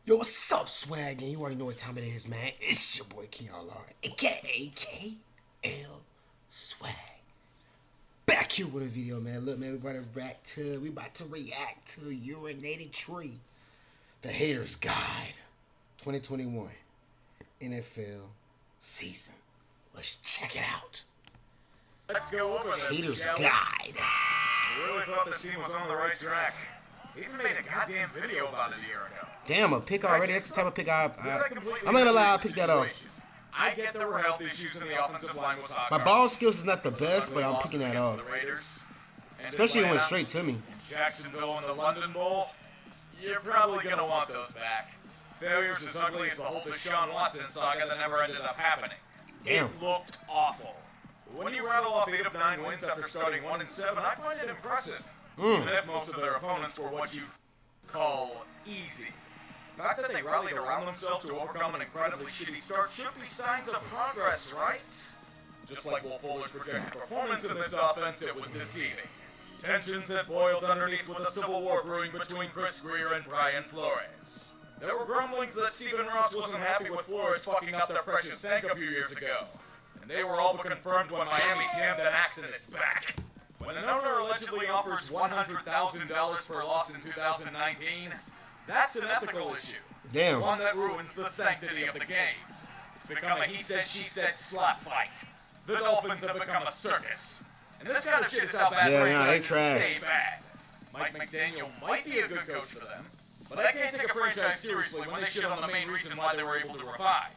Yo, what's up, swag? And you already know what time it is, man. It's your boy KLR, aka KL Swag. Back here with a video, man. Look, man, we about to react to Urinated Tree, the Haters Guide, 2021 NFL season. Let's check it out. Let's go over this. Haters Guide. I really thought this team was on the right track. He even made a goddamn video about it a year ago. Damn, a pick already? That's the type of pick I'm not gonna lie, I'll pick that off. I get there were health issues in the offensive line with soccer. My ball skills is not the best, but I'm picking that off. Especially when it went straight to me. Jacksonville in the London Bowl, you're probably going to want those back. Failures as ugly as the whole Deshaun Watson saga that never ended up happening. Damn. It looked awful. When you rattle off 8 of 9 wins after starting 1-7, I find it impressive. Even if most of their opponents were what you call easy. The fact that they rallied around themselves to overcome an incredibly shitty start should be signs of progress, right? Just like Will Fuller's projected performance in this offense, it was deceiving. Tensions had boiled underneath with a civil war brewing between Chris Greer and Brian Flores. There were grumblings that Stephen Ross wasn't happy with Flores fucking up their precious tank a few years ago. And they were all but confirmed when Miami jammed an axe in its back. When an owner allegedly offers $100,000 per loss in 2019, that's an ethical issue. Damn. One that ruins the sanctity of the game. It's become a he said, she said slap fight. The Dolphins have become a circus. And this kind of shit is how bad they franchises trash. stay bad. Mike McDaniel might be a good coach for them, but I can't take a franchise seriously when they shit on the main reason why they were able to revive.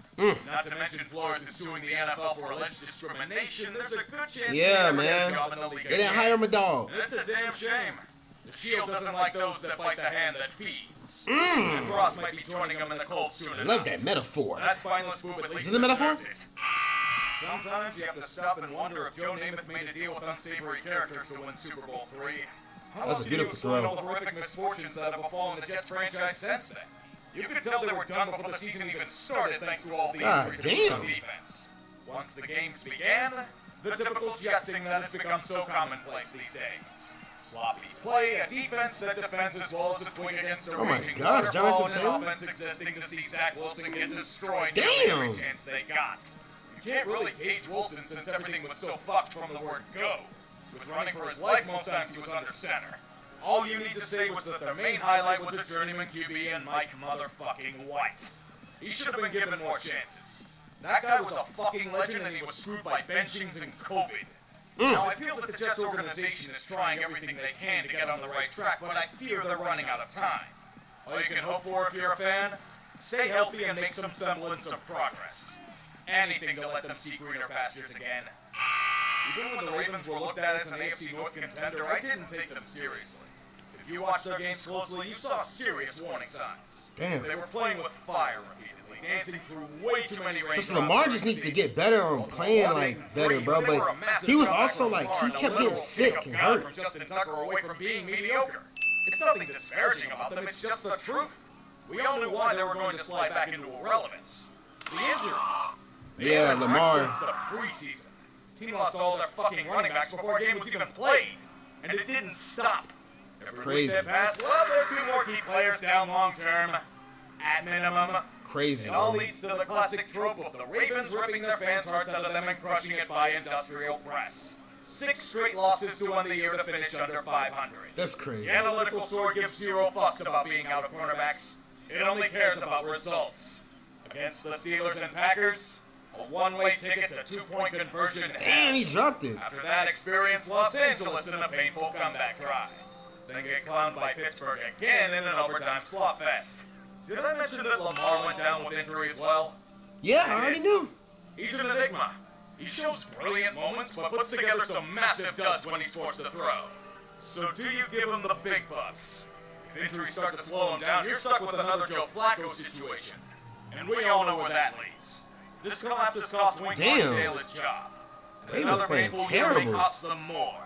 Not to mention Flores is suing the NFL for alleged discrimination. There's a good chance Yeah, he never man. get a job in the league They didn't again. hire my dog. And it's a damn shame. The Shield doesn't like those that bite the hand that feeds. And Ross might be joining them in the cold soon I enough. love that metaphor. That spineless move at least Is it a metaphor? deserves it. Sometimes you have to stop and wonder if Joe Namath made a deal with unsavory characters to win Super Bowl III. How That's a else do you beautiful explain throw. all the horrific misfortunes that have befallen the Jets franchise since then? You could tell they were done before the season even started thanks to all the God injuries damn. on defense. Once the games began, the typical jetsing that has become so commonplace these days. Sloppy play, a defense that defends as well as a twig against a Oh my raging gosh, waterfall, Jonathan and an Taylor? offense existing to see Zach Wilson get destroyed Damn. every chance they got. You can't really gauge Wilson since everything was so fucked from the word go. He was running for his life most times he was under center. All you need to say was that their main highlight was a journeyman QB and Mike motherfucking White. He should have been given more chances. That guy was a fucking legend and he was screwed by benchings and COVID. Now, I feel that the Jets organization is trying everything they can to get on the right track, but I fear they're running out of time. All you can hope for if you're a fan, stay healthy and make some semblance of progress. Anything to let them see greener pastures again. Even when the Ravens were looked at as an AFC North contender, I didn't take them seriously. If you watched their games closely, you saw serious warning signs. Damn. They were playing with fire repeatedly, dancing through way too many raindrops. Just Lamar just needs to get better on playing like better, bro. But he was also like he kept getting sick and hurt. From Justin Tucker away from being mediocre. It's nothing disparaging about them. It's just the truth. We all knew why they were going to slide back into irrelevance. The injuries. They Yeah, haven't Lamar. hurt since the preseason. Team lost all their fucking running backs before a game was even played, and it didn't stop. Every crazy. week that passed, well, there's 2 more key players down long term, at minimum. Crazy, It all bro. leads to the classic trope of the Ravens ripping their fans' hearts out of them and crushing it by industrial press. 6 straight losses to end the year to finish under 500. That's crazy. The analytical sword gives 0 fucks about being out of cornerbacks. It only cares about results. Against the Steelers and Packers, a one-way ticket to 2-point conversion. Damn, he dropped it. After that experience, Los Angeles in a painful comeback drive. Then get clowned by Pittsburgh again in an overtime slot fest. Did I mention that Lamar went down with injury as well? Yeah, I already knew. He's an enigma. He shows brilliant moments, but puts together some massive duds when he's forced to throw. So do you give him the big bucks? If injuries start to slow him down, you're stuck with another Joe Flacco situation. And we all know where that leads. This collapse has cost Wayne Damn. Martindale his job. And Ravens another playing painful year may terrible. cost them more.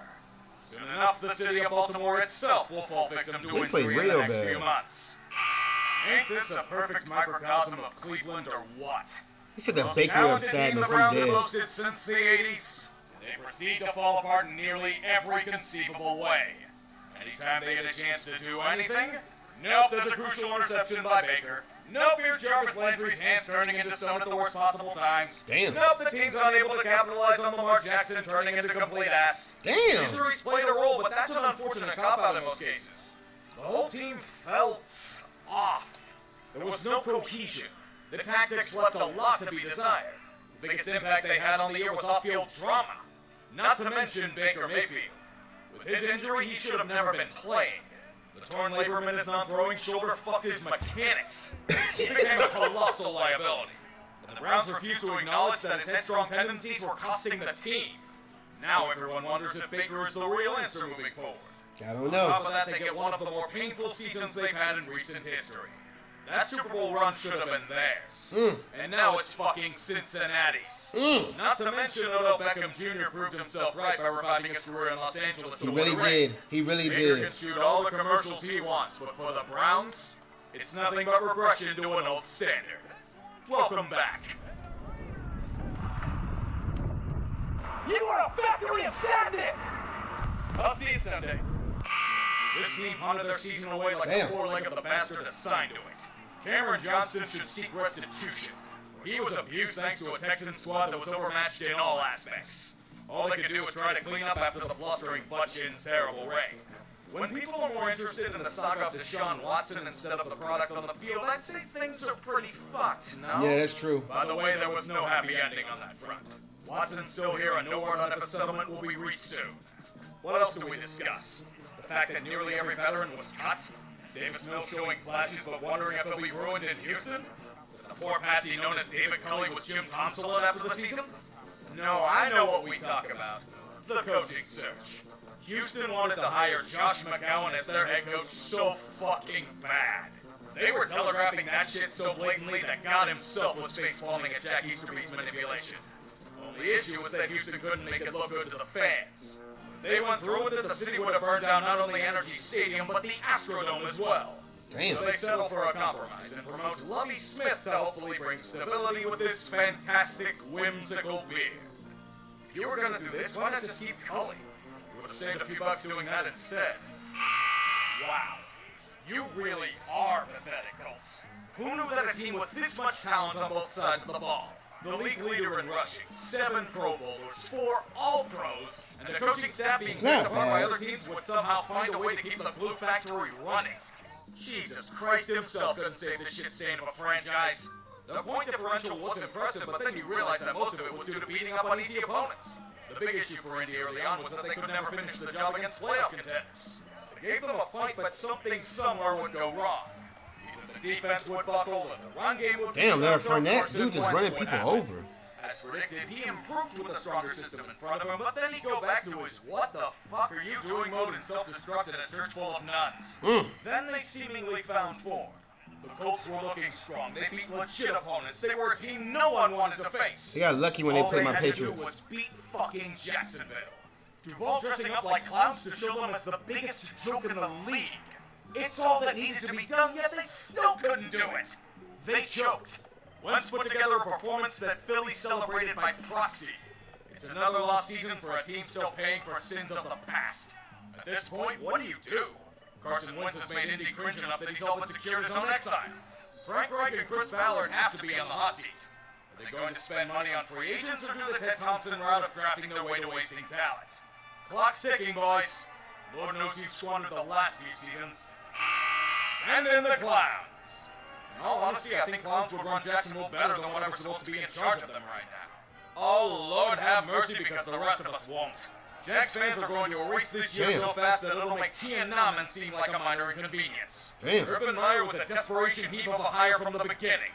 Soon enough, the city of Baltimore itself will fall victim to They play injury in the real next bad. few months. Ain't this a perfect microcosm of Cleveland or what? He said the Most bakery of talented team sadness. the I'm Browns have dead. boasted since the 80s. They proceed to fall apart in nearly every conceivable way. Anytime they get a chance to do anything, Nope, there's a crucial interception by Baker. Nope, here's Jarvis Landry's hands turning into stone at the worst possible times. Damn. Nope, the team's unable to capitalize on Lamar Jackson turning into complete ass. Damn. Injuries played a role, but that's an unfortunate cop-out in most cases. The whole team felt off. There was no cohesion. The tactics left a lot to be desired. The biggest impact they had on the year was off-field drama. Not to mention Baker Mayfield. With his injury, he should have never been playing. The torn labrum in his non-throwing shoulder fucked his mechanics. He became a colossal liability. And the Browns refused to acknowledge that his headstrong tendencies were costing the team. Now everyone wonders if Baker is the real answer moving forward. I don't know. On top of that, they get one of the more painful seasons they've had in recent history. That Super Bowl run should have been theirs. And now it's fucking Cincinnati's. Not to mention Odell Beckham Jr. proved himself right by reviving his career in Los Angeles. He really did. He really Baker did. can shoot all the commercials he wants, but for the Browns, it's nothing but regression to an old standard. Welcome back. You are a factory of sadness! I'll see you someday. This team punted their season away like the foreleg of the bastard assigned to it. Cameron Johnston should seek restitution. He was abused thanks to a Texan squad that was overmatched in all aspects. All they could do was try to clean up after the blustering butt-chin's terrible reign. When people are more interested in the saga of Deshaun Watson instead of the product on the field, I'd say things are pretty fucked, no? Yeah, that's true. By the way, there was no happy ending on that front. Watson's still here and no word on if a settlement will be reached soon. What else do we discuss? The fact that nearly every veteran was cut? Davis Mills showing flashes but wondering if he'll be ruined in Houston? The poor patsy known as David Culley was Jim Tomsulin after the season? No, I know what we talk about. The coaching search. Houston wanted to hire Josh McCown as their head coach so fucking bad. They were telegraphing that shit so blatantly that God himself was face-palming at Jack Easterby's manipulation. Only issue was that Houston couldn't make it look good to the fans. If they went through with it, the city would have burned down not only Energy Stadium, but the Astrodome as well. Damn. So they settled for a compromise and promote Lovie Smith to hopefully bring stability with this fantastic, whimsical beer. If you were gonna do this, why not just keep Culley? You would have saved a few bucks doing that instead. Wow. You really are pathetic, Colts. Who knew that a team with this much talent on both sides of the ball, the league leader in rushing, 7 Pro Bowlers, 4 All-Pros, and the coaching staff being picked apart by other teams would somehow find a way to keep the Blue Factory running? Jesus Christ himself couldn't save this shit stain of a franchise. The point differential was impressive, but then you realize that most of it was due to beating up on easy opponents. The big issue for Indy early on was that they could never finish the job against playoff contenders. They gave them a fight, but something somewhere would go wrong. Either the defense would buckle, or the run game would... Damn, Leonard Fournette, dude just running people over. As predicted, he improved with a stronger system in front of him, but then he'd go back to his what the fuck are you doing mode and self-destruct in a church full of nuns. Then they seemingly found form. The Colts were looking strong. They beat legit opponents. They were a team no one wanted to face. They got lucky when they played my Patriots. All they had to do was beat fucking Jacksonville. Duval dressing up like clowns to show them as the biggest joke in the league. It's all that needed to be done, yet they still couldn't do it. They choked. Wentz put together a performance that Philly celebrated by proxy. It's another lost season for a team still paying for sins of the past. At this point, what do? Carson Wentz has made Indy cringe enough that he's all but secured his own exile. Frank Reich and Chris Ballard have to be on the hot seat. Are they going to spend money on free agents or do the Ted Thompson route of drafting their way to wasting talent? Clock's ticking, boys. Lord knows you've squandered the last few seasons. And in the clowns. In all honesty, I think clowns would run Jacksonville better than whatever's supposed to be in charge of them right now. Oh, Lord have mercy, because the rest of us won't. Jags fans are going to erase this year so fast that it'll make Tiananmen seem like a minor inconvenience. Urban Meyer was a desperation heap of a hire from the beginning.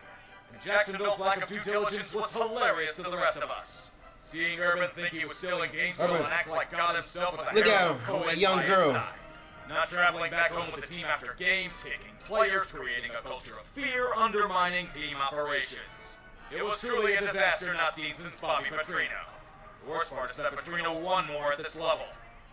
And Jacksonville's lack of due diligence was hilarious to the rest of us. Seeing Urban think he was still in Gainesville and act like God himself with a look at him, a young girl. Not traveling back home with the team after games, kicking players, creating a culture of fear, undermining team operations. It was truly a disaster not seen since Bobby Petrino. The worst part is that Petrino won more at this level.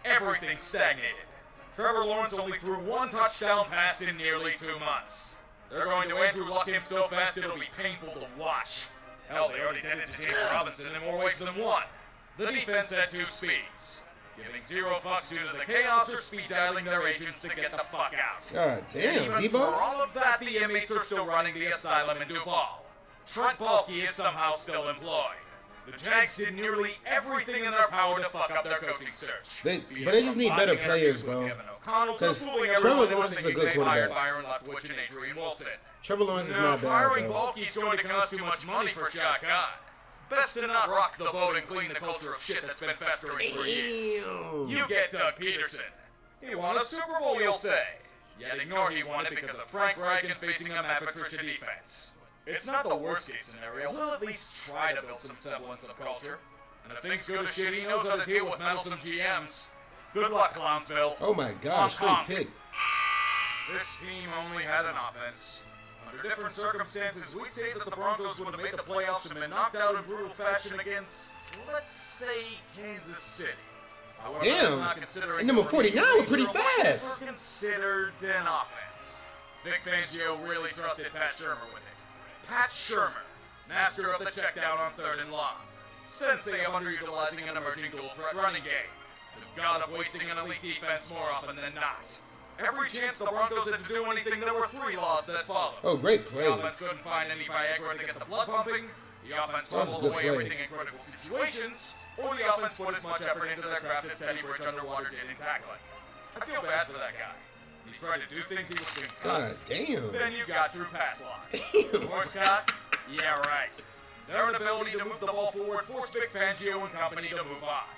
Everything stagnated. Trevor Lawrence only threw 1 touchdown pass in nearly 2 months. They're going to Andrew Luck him so fast it'll be painful to watch. Hell, they already did it to James Robinson in more ways than one. The defense had 2 speeds. giving zero fucks due to the chaos or speed dialing their agents to get the fuck out. God damn, Even Debo. for all of that, the inmates are still running the asylum in Duval. Trent Baalke is somehow still employed. The Jags did nearly everything in their power to fuck up their coaching search. But they just need better players, bro. Because Trevor Lawrence is a good quarterback. Trevor Lawrence is not bad, Firing bro. Baalke's going to cost too much money for Shot Khan. Best to not rock the boat and clean the culture of shit that's been festering for years. You get Doug Peterson. He won a Super Bowl, you'll say. Yet ignore he won it because of Frank Reich and facing a Matt Patricia defense. It's not the worst case scenario. He'll at least try to build some semblance of culture. And if things go to shit, he knows how to deal with meddlesome GMs. Good luck, Clownsville. Oh my gosh, straight pick. This team only had an offense. Under different circumstances, we'd say that the Broncos would have made the playoffs and been knocked out in brutal fashion against, let's say, Kansas City. However, damn, and number 49 were pretty fast. Considered an offense. Vic Fangio really trusted Pat Shurmur with it. Pat Shurmur, master of the check down on 3rd and long. Sensei of underutilizing an emerging dual threat running game. The god of wasting an elite defense more often than not. Every chance the Broncos had to do anything, there were 3 laws that followed. Oh, great play. The offense couldn't find any Viagra to get the blood pumping. The offense fumbled away everything in critical situations. Or the offense put as much effort into their craft as Teddy Bridge underwater did in tackling. I feel bad for that guy. He tried to do things he was concussed. God damn. Then you got through pass line. Horsecock? Yeah, right. Their inability to move the ball forward forced Vic Fangio and company to move on.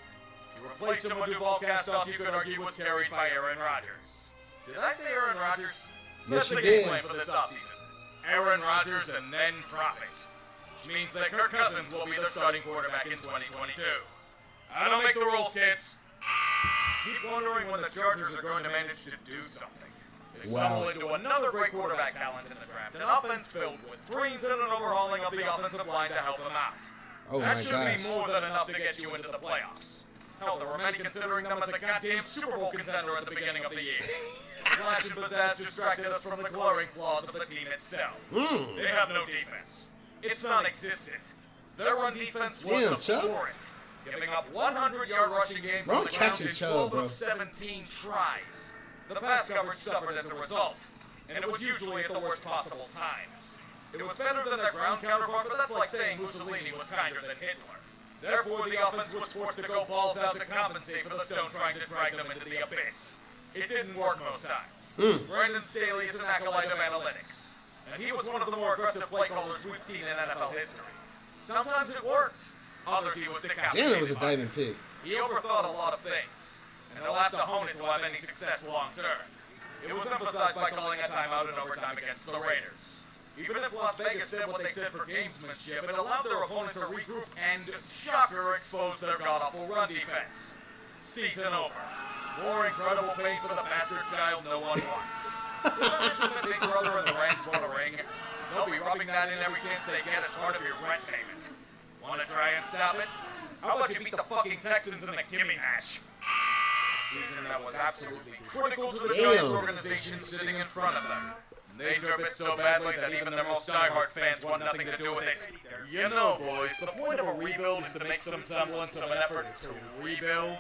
To replace him, a Duval cast-off you could argue was carried by Aaron Rodgers. Did I say Aaron Rodgers? Yes, That's you the did. game plan for this offseason. Aaron Rodgers and then profit. Which means that Kirk Cousins will be the starting quarterback in 2022. I don't make the rules, kids. Keep wondering when the Chargers are going to manage to do something. They stumble into another great quarterback talent in the draft, an offense filled with dreams and an overhauling of the offensive line to help them out. Oh that my should gosh. be more than enough to get you into the playoffs. Hell, there were many considering them as a goddamn Super Bowl contender at the beginning of the year. Flash and pizzazz distracted us from the glaring flaws of the team itself. They have no defense. It's non-existent. Their run defense was abhorrent, giving up 100-yard rushing games on the ground in 12 of 17 tries. The pass coverage suffered as a result, and it was usually at the worst possible times. It was better than their ground counterpart, but that's like saying Mussolini was kinder than Hitler. Therefore, the offense was forced to go balls out to compensate for the stone trying to drag them into the abyss. It didn't work most times. Brandon Staley is an acolyte of analytics, and he was one of the more aggressive play callers we've seen in NFL history. Sometimes it worked. Others he was decapitated. Damn, that was a diving pick. He overthought a lot of things, and he'll have to hone it to have any success long term. It was emphasized by calling a timeout in overtime against the Raiders. Even if Las Vegas said what they said for gamesmanship, it allowed their opponent to regroup and, shocker, expose their god-awful run defense. Season over. More incredible pain for the bastard child no one wants. Did I mention that Big Brother and the Rams won a ring? They'll be rubbing that in every chance they get as part of your rent payment. Want to try and stop it? How about you beat the fucking Texans in the gimme match? Season that was absolutely critical to the Giants organization sitting in front of them. They took it so badly that even their most diehard fans want nothing to do with it. You know, boys, the point of a rebuild is to make some semblance of an effort to rebuild.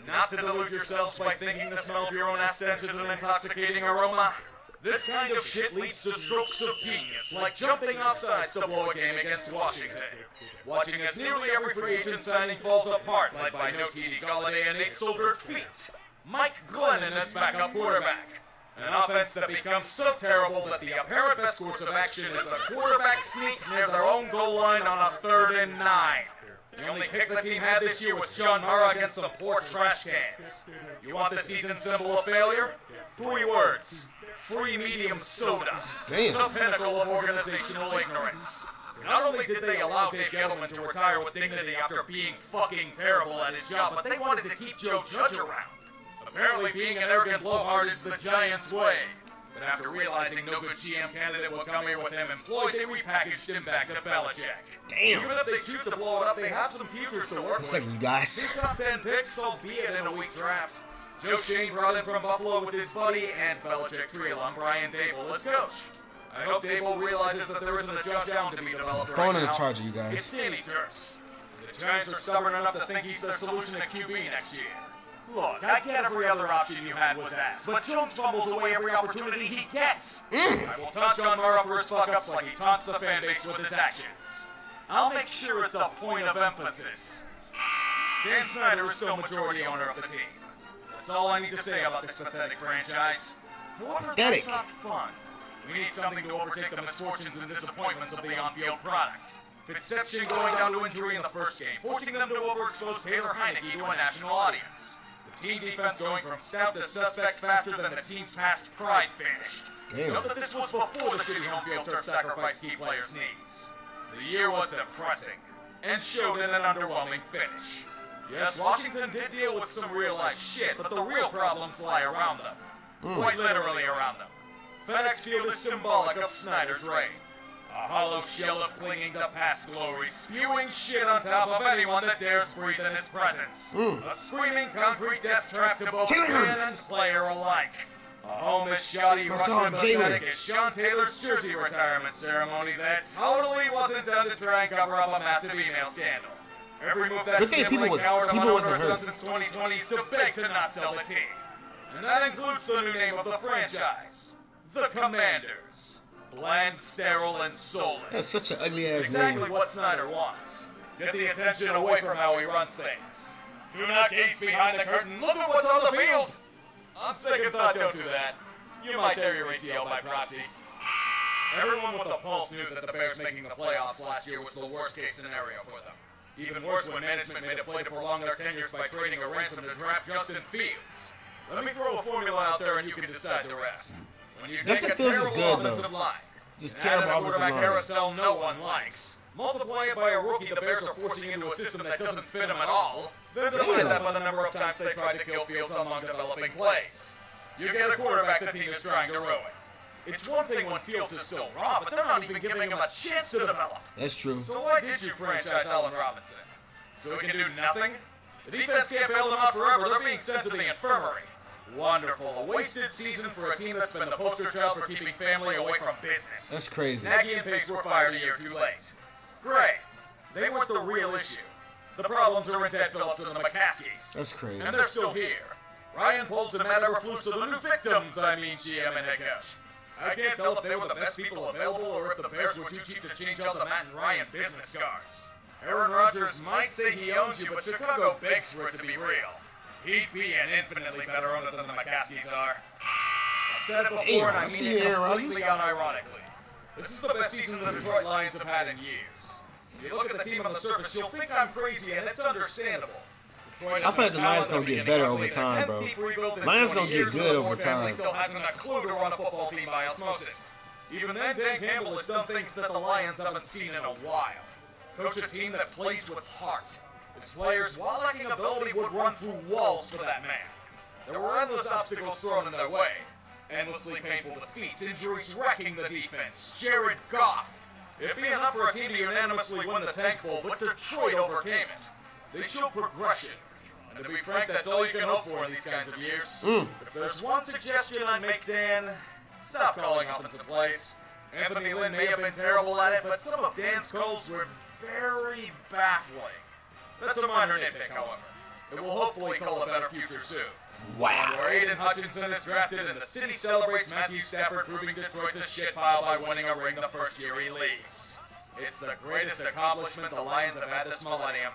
Not to delude yourselves by thinking the smell of your own ass stench is an intoxicating aroma. This kind of shit leads to strokes of genius, like jumping off sides to blow a game against Washington. Watching as nearly every free agent signing falls apart, led by no TD Galladay and Nate Solberg feet. Mike Glennon as backup quarterback. An offense that becomes so terrible that the apparent best course of action is a quarterback sneak near their own goal line on a 3rd and 9. The only pick the team had this year was John Mara against some poor trash cans. You want the season symbol of failure? 3 words. Free medium soda. Damn. The pinnacle of organizational ignorance. Not only did they allow Dave Gettleman to retire with dignity after being fucking terrible at his job, but they wanted to keep Joe Judge around. Apparently being an arrogant blowhard is the Giants' way. But after realizing no good GM candidate would come here with him employed, they repackaged him back to Belichick. Damn. Even if they choose to blow it up, they have some futures to work with. Second, you guys. 2 top 10 picks, albeit in a weak draft. Joe Shane brought in from Buffalo with his buddy and Belichick trio on Brian Dable as coach. I hope Dable realizes that there isn't a Josh Allen to be developed right Phone now. in the charger, you guys. It's Danny Terps. The Giants are stubborn enough to think he's their solution to QB next year. Look, I get every other option you had was ass, but Jones fumbles away every opportunity he gets. I will taunt John Mara for his fuck-ups like he taunts the fan base with his actions. I'll make sure it's a point of emphasis. Dan Snyder is still majority owner of the team. That's all I need to say about this pathetic franchise. However, that's not fun. We need something to overtake the misfortunes and disappointments of the on-field product. Fitzception going down to injury in the first game, forcing them to overexpose Taylor Heineke to a national audience. The team defense going from stout to suspect faster than the team's past pride finished. Note that this was before the shitty home field turf sacrificed key players' knees. The year was depressing, and showed in an underwhelming finish. Yes, Washington did deal with some real-life shit, but the real problems lie around them. Quite literally around them. FedEx Field is symbolic of Snyder's reign. A hollow shell of clinging to past glory, spewing shit on top of anyone that dares breathe in his presence. A screaming concrete death trap to both fan and player alike. A home as shoddy, rough and pathetic as Sean Taylor's jersey retirement ceremony that totally wasn't done to try and cover up a massive email scandal. Every move that sibling coward of an owner has done since 2020 is to beg to not sell the team. And that includes the new name of the franchise. The Commanders. Bland, sterile, and soulless. That's such an ugly ass name. Exactly what Snyder wants. Get the attention away from how he runs things. Do not gaze behind the curtain. Look at what's on the field. On second thought, don't do that. You might tear your ACL by proxy. Everyone with a pulse knew that the Bears making the playoffs last year was the worst case scenario for them. Even worse when management made a play to prolong their tenures by trading a ransom to draft Justin Fields. Let me throw a formula out there and you can decide the rest. When you take a terrible offensive line, just terrible offensive line, carousel no one likes, multiply it by a rookie the Bears are forcing into a system that doesn't fit them at all, then divide that by the number of times they tried to kill Fields on long developing plays. You get a quarterback the team is trying to ruin. It's one thing when Fields is still raw, but they're not even giving him a chance to develop. That's true. So why did you franchise Allen Robinson? So he can do nothing? The defense can't bail them out forever, they're being sent to the infirmary. Wonderful. A wasted season for a team that's been the poster child for keeping family away from business. That's crazy. Nagy and Pace were fired a year too late. Great. They weren't the real issue. The problems are in Ted Phillips and the McCaskies. That's crazy. And they're still here. Ryan Poles and Matt Eberflus are the new victims, GM and head coach. I can't tell if they were the best people available or if the Bears were too cheap to change out the Matt and Ryan business cards. Aaron Rodgers might say he owns you, but Chicago begs for it to be real. He'd be an infinitely better owner than the McCaskies are. I've said it before, and I mean it completely unironically. This is the best season the Detroit Lions have had in years. If you look at the team on the surface, you'll think I'm crazy, and it's understandable. I feel like the Lions gonna get better over time, bro. Lions gonna get good over time. Still hasn't a clue to run a football team by osmosis. Even then, Dan Campbell has done things that the Lions haven't seen in a while. Coach a team that plays with heart. His players, while lacking ability, would run through walls for that man. There were endless obstacles thrown in their way. Endlessly painful defeats, injuries wrecking the defense. Jared Goff. It'd be enough for a team to unanimously win the Tank Bowl, but Detroit overcame it. They show progression. And to be frank, that's all you can hope for in these kinds of years. If there's one suggestion I'd make, Dan, stop calling offensive plays. Anthony Lynn may have been terrible at it, but some of Dan's calls were very baffling. That's a minor nitpick, however. It will hopefully call a better future soon. Wow. Where Aiden Hutchinson is drafted and the city celebrates Matthew Stafford proving Detroit's a shitpile by winning a ring the first year he leaves. It's the greatest accomplishment the Lions have had this millennium.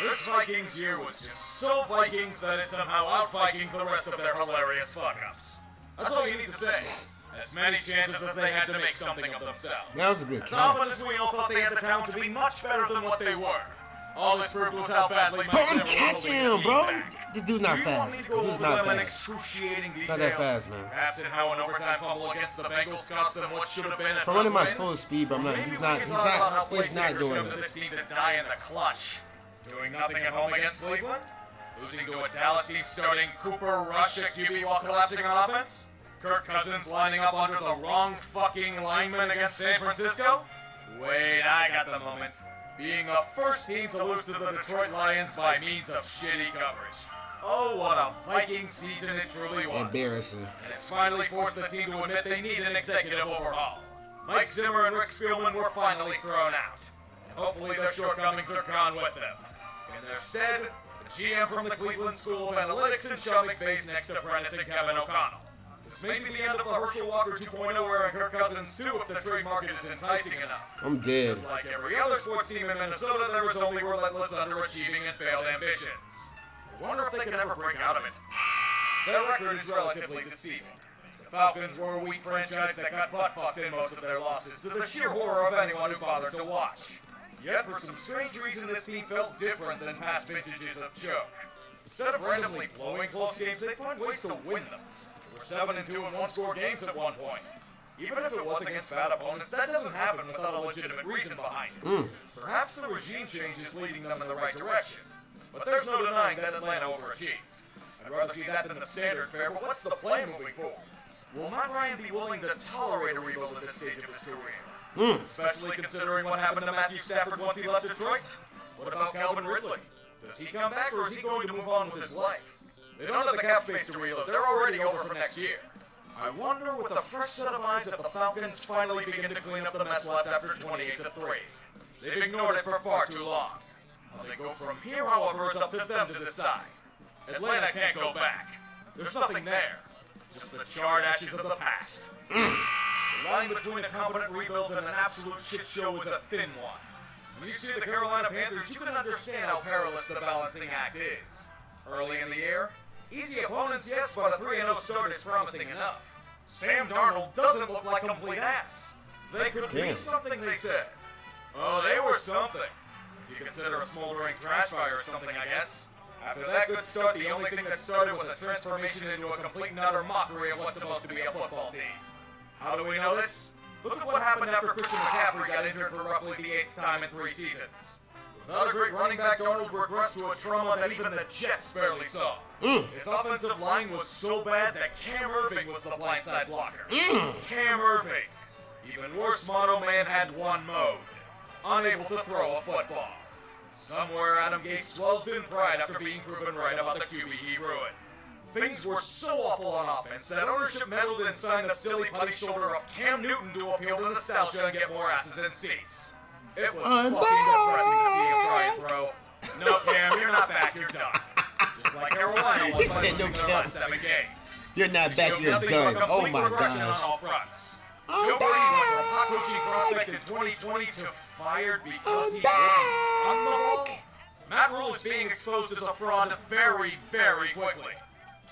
This Vikings year was just so Vikings that it somehow out-Vikinged the rest of their hilarious fuck-ups. That's all you need to say. As many chances as they had to make something of themselves. That was a good catch. catch. As often as we all thought they had the talent to be much better than what they were. All this proved was how badly Bro, I'm catching him, bro. This dude's not fast. He's not fast. It's not that fast, man. Perhaps in how an overtime fumble against the Bengals cost them what should have been a From running my full speed, but I'm not. He's not doing it. This team to die in the clutch. Doing nothing at home against Cleveland. Losing to a Dallas team starting Cooper Rush at QB while collapsing on offense. Kirk Cousins lining up under the wrong fucking lineman against San Francisco. Wait, I got the moment. Being the first team to lose to the Detroit Lions by means of shitty coverage. Oh, what a Viking season it truly was. Embarrassing. And it's finally forced the team to admit they need an executive overhaul. Mike Zimmer and Rick Spielman were finally thrown out. And hopefully their shortcomings are gone with them. In their stead, the GM from the Cleveland School of Analytics in Sean McVay's next apprentice in Kevin O'Connell. This may be the end of the Herschel Walker 2.0 era and Kirk Cousins 2 if the trade market is enticing enough. I'm dead. Just like every other sports team in Minnesota, there was only relentless underachieving and failed ambitions. I wonder if they can ever break out of it. Their record is relatively deceiving. The Falcons were a weak franchise that got butt-fucked in most of their losses, to the sheer horror of anyone who bothered to watch. Yet, for some strange reason, this team felt different than past vintages of joke. Instead of randomly blowing close games, they find ways to win them. They were 7-2 in one-score games at one point. Even if it was against bad opponents, that doesn't happen without a legitimate reason behind it. Perhaps the regime change is leading them in the right direction. But there's no denying that Atlanta overachieved. I'd rather see that than the standard fare, but what's the plan moving forward? Will Matt Ryan be willing to tolerate a rebuild at this stage of his career? Especially considering what happened to Matthew Stafford once he left Detroit? What about Calvin Ridley? Does he come back, or is he going to move on with his life? They don't have the cap space to reload. They're already over for next year. I wonder, with a fresh set of eyes, if the Falcons finally begin to clean up the mess left after 28-3. They've ignored it for far too long. How they go from here, however, is up to them to decide. Atlanta can't go back. There's nothing there. Just the charred ashes of the past. The line between a competent rebuild and an absolute shit show is a thin one. When you see the Carolina Panthers, you can understand how perilous the balancing act is. Early in the year, easy opponents, yes, but a 3-0 start is promising enough. Sam Darnold doesn't look like complete ass. They could be something, they said. Oh, they were something. If you consider a smoldering trash fire or something, I guess. After that good start, the only thing that started was a transformation into a complete and utter mockery of what's supposed to be a football team. How do we know this? Look at what happened after Christian McCaffrey got injured for roughly the 8th time in 3 seasons. Without a great running back, Darnold regressed to a trauma that even the Jets barely saw. His offensive line was so bad that Cam Irving was the blindside blocker. Cam Irving. Even worse, Mono Man had one mode. Unable to throw a football. Somewhere Adam Gase swells in pride after being proven right about the QB he ruined. Things were so awful on offense that ownership meddled and signed the silly putty shoulder of Cam Newton to appeal to nostalgia and get more asses in seats. It was fucking depressing to see him try and throw. No, Cam, you're not back, you're done. Just like Carolina was by losing their last 7 games. You're not back, you're done. Oh my gosh. Joe Brady went from hot coaching prospect in 2020 to fired because he wasn't on the ball. Matt Rule is being exposed as a fraud very, very quickly.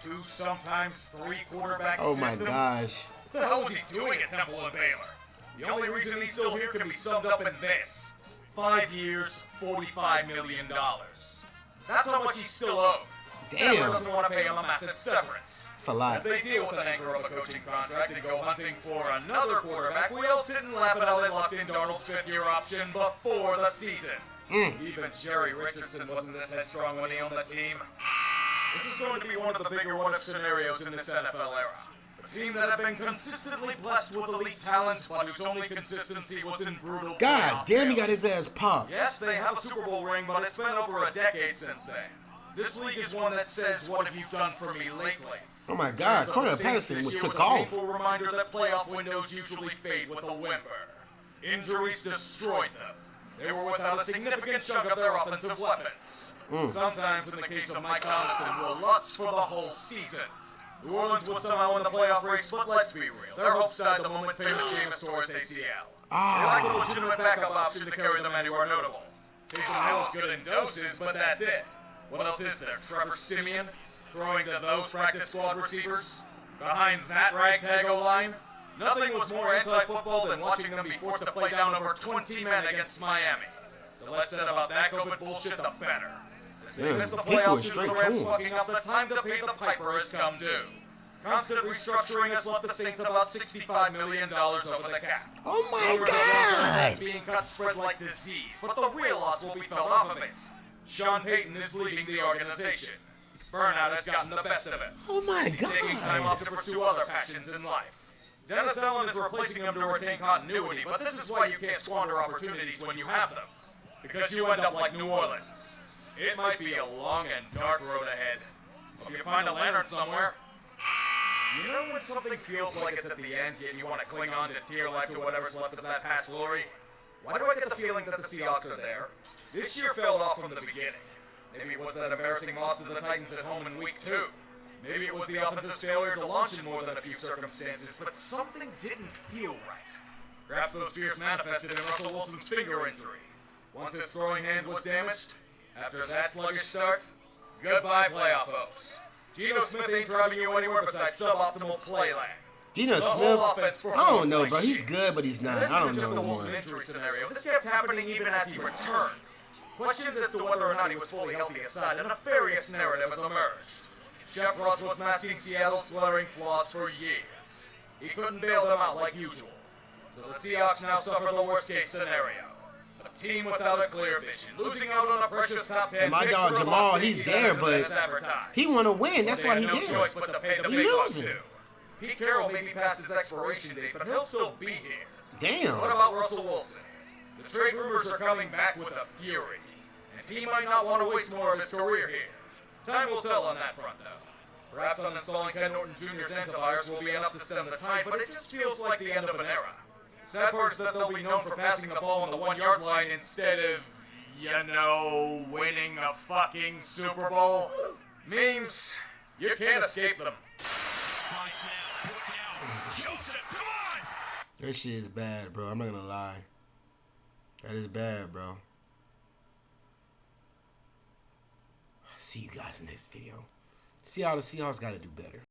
2, sometimes 3 quarterback systems. Oh my gosh. What the hell was he doing at Temple and Baylor? The only reason he's still here can be summed up in this. 5 years, $45 million. That's how much he's still owed. Damn. Denver doesn't want to pay him a massive severance. It's a lot. As they deal with an anchor of a coaching contract and go hunting for another quarterback, we all sit and laugh at how they locked in Darnold's 5th-year option before the season. Even Jerry Richardson wasn't this headstrong when he owned the team. This is going to be one of the bigger what-if scenarios in this NFL era. A team that had been consistently blessed with elite talent, but whose only consistency was in brutal God damn, he got his ass popped. Yes, they have a Super Bowl ring, but it's been over a decade since then. This league is one that says, what have you done for me lately? Oh my God, Cordell Patterson took off. A painful reminder that playoff windows usually fade with a whimper. Injuries destroyed them. They were without a significant chunk of their offensive weapons. Sometimes, in the case of Mike Thompson, will lutz for the whole season. New Orleans was somehow in the playoff race, but let's be real. Their hopes died the moment famous Jameis tore his ACL. They lack a legitimate backup option to carry them anywhere notable. Taysom Hill is good in doses, but that's it. What else is there? Trevor Siemian throwing to those practice squad receivers? Behind that ragtag O-line? Nothing was more anti-football than watching them be forced to play down over 20 men against Miami. The less said about that COVID bullshit, the better. They missed the playoffs due to the Rams fucking up. The time to pay the piper has come due. Constant restructuring has left the Saints about $65 million over the cap. Oh my God! Being cut spread like disease, but the real loss will be felt off of it. Sean Payton is leaving the organization. Burnout has gotten the best of it. Oh my He's taking time off to pursue other passions in life. Dennis Allen is replacing him to retain continuity, but this is why you can't squander opportunities when you have them. Because you end up like New Orleans. It might be a long and dark road ahead. Hope you find a lantern somewhere. You know when something feels like it's at the end, yet you want to cling on to dear life to whatever's left of that past glory? Why do I get the feeling that the Seahawks are there? This year fell off from the beginning. Maybe it was that embarrassing loss to the Titans at home in week 2. Maybe it was the offense's failure to launch in more than a few circumstances, but something didn't feel right. Perhaps those fears manifested in Russell Wilson's finger injury. Once his throwing hand was damaged, after that sluggish start, goodbye playoff hopes. Geno Smith ain't driving you anywhere besides suboptimal playland. Geno Smith, I don't know, bro. He's good, but he's not. I don't know just a Wilson injury scenario. This kept happening even as he returned. Questions as to whether or not he was fully healthy aside, a nefarious narrative has emerged. Chef Russ was masking Seattle's glaring flaws for years. He couldn't bail them out like usual. So the Seahawks now suffer the worst-case scenario. A team without a clear vision, losing out on a precious top 10 and my dog Jamal, he's there, but he want to win. That's why he there. He losing. Pete Carroll may be past his expiration date, but he'll still be here. Damn. What about Russell Wilson? The trade rumors are coming back with a fury, and he might not want to waste more of his career here. Time will tell on that front, though. Perhaps uninstalling Ken Norton Jr.'s antivirus will be enough to stem the tide, but it just feels like the end of an era. Sad part is that they'll be known for passing the ball on the 1-yard line instead of, winning a fucking Super Bowl. Means you can't escape them. That shit is bad, bro. I'm not gonna lie. That is bad, bro. See you guys in the next video. See how the Seahawks gotta do better.